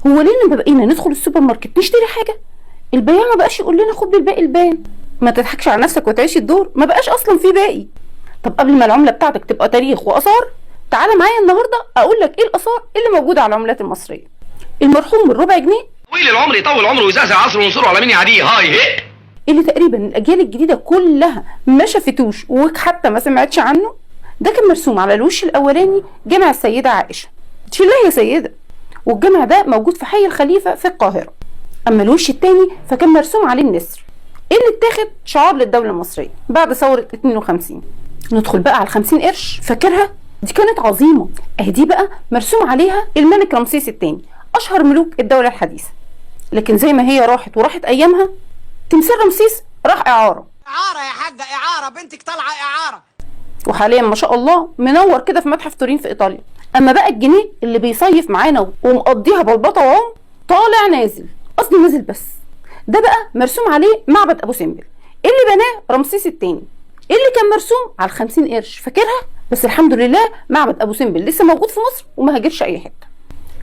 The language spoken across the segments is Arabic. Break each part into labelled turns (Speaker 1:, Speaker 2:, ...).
Speaker 1: هو ليه لما بقينا ندخل السوبر ماركت نشتري حاجه البياع ما بقاش يقول لنا خد بالباقي البان؟ ما تضحكش على نفسك وتعيش الدور، ما بقاش اصلا في باقي. طب قبل ما العمله بتاعتك تبقى تاريخ واثار، تعالى معايا النهارده اقول لك ايه الاثار اللي موجوده على العملات المصريه. المرحوم بالربع جنيه
Speaker 2: طويل العمر يطول عمره ويزعزع عصره وينصره على مين يعديه. هاي هيك
Speaker 1: اللي تقريبا الاجيال الجديده كلها ما شافتوش وحتى ما سمعتش عنه. ده كان مرسوم على الوش الاولاني جامع السيده عائشه، تشيلها يا سيده، والجامع ده موجود في حي الخليفه في القاهره. اما الوش التاني فكان مرسوم عليه النسر اللي اتاخد شعار للدوله المصريه بعد ثوره 52. ندخل بقى على 50 قرش، فاكرها؟ دي كانت عظيمه. اهي دي بقى مرسوم عليها الملك رمسيس الثاني، اشهر ملوك الدوله الحديثه. لكن زي ما هي راحت ايامها، تمثال رمسيس راح اعاره
Speaker 3: يا حاجه، اعاره، بنتك طالعه اعاره،
Speaker 1: وحاليا ما شاء الله منور كده في متحف تورين في ايطاليا. اما بقى الجنيه اللي بيصيف معانا ومقضيها بلبطه وعم طالع نازل، قصدي نازل بس، ده بقى مرسوم عليه معبد ابو سمبل اللي بناه رمسيس الثاني، اللي كان مرسوم على 50 قرش، فاكرها؟ بس الحمد لله معبد ابو سمبل لسه موجود في مصر وما هاجرش اي حته.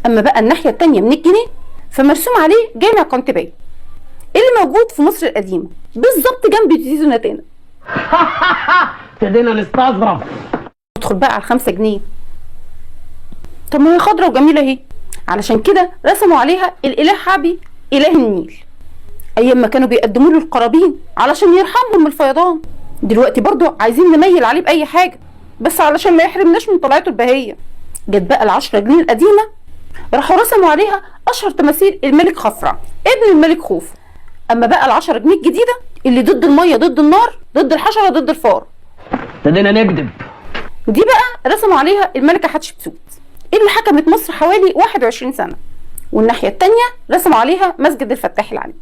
Speaker 1: اما بقى الناحيه الثانيه من الجنيه فمرسوم عليه جامع قنتبي اللي موجود في مصر القديمه بالظبط جنب تيزو نتانا.
Speaker 4: ابتدينا نستظرف.
Speaker 1: ندخل بقى على 5 جنيه. طب ما هي خضرة وجميله اهي، علشان كده رسموا عليها الاله حابي اله النيل ايام ما كانوا بيقدموا له القرابين علشان يرحمهم من الفيضان. دلوقتي برضو عايزين نميل عليه باي حاجه بس علشان ما يحرمناش من طلعته البهيه. جت بقى ال10 جنيه القديمه، راحوا رسموا عليها اشهر تماثيل الملك خفرع ابن الملك خوفو. اما بقى ال10 جنيه الجديده اللي ضد الميه ضد النار ضد الحشره ضد الفار،
Speaker 4: ابتدينا نكذب.
Speaker 1: دي بقى رسموا عليها الملكه حتشبسوت اللي حكمت مصر حوالي 21 سنه، والناحيه الثانيه رسموا عليها مسجد الفتاح العلي.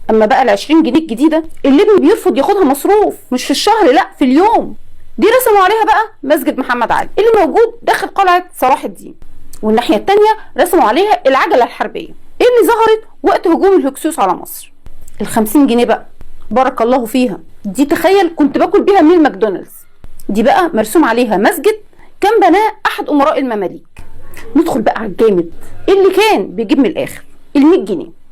Speaker 1: اما بقى ال20 جنيه الجديده اللي ابني بيرفض ياخدها مصروف مش في الشهر لا في اليوم، دي رسموا عليها بقى مسجد محمد علي اللي موجود داخل قلعه صلاح الدين، والناحيه الثانيه رسموا عليها العجله الحربيه اللي ظهرت وقت هجوم الهكسوس على مصر. ال50 جنيه بقى بارك الله فيها، دي تخيل كنت باكل بيها من ماكدونالدز. دي بقى مرسوم عليها مسجد كان بناه احد امراء المماليك. ندخل بقى على الجامد اللي كان بيجيب من الاخر، ال100 جنيه.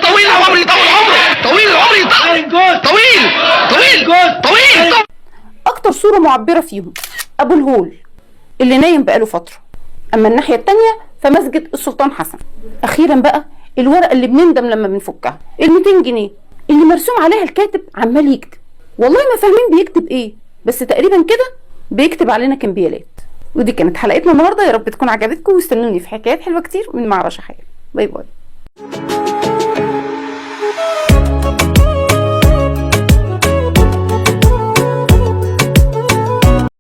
Speaker 2: طويل العمر يطول عمره، طويل العمر طويل.
Speaker 1: اكتر صوره معبره فيهم ابو الهول اللي نايم بقاله فتره. اما الناحيه الثانيه فمسجد السلطان حسن. اخيرا بقى الورقه اللي بنندم لما بنفكها، ال200 جنيه اللي مرسوم عليها الكاتب عمال يكتب، والله ما فاهمين بيكتب ايه، بس تقريبا كده بيكتب علينا كمبيالات. ودي كانت حلقتنا النهارده، يا رب تكون عجبتكم واستنوني في حكايات حلوه كتير من مع رشا خيال. باي باي.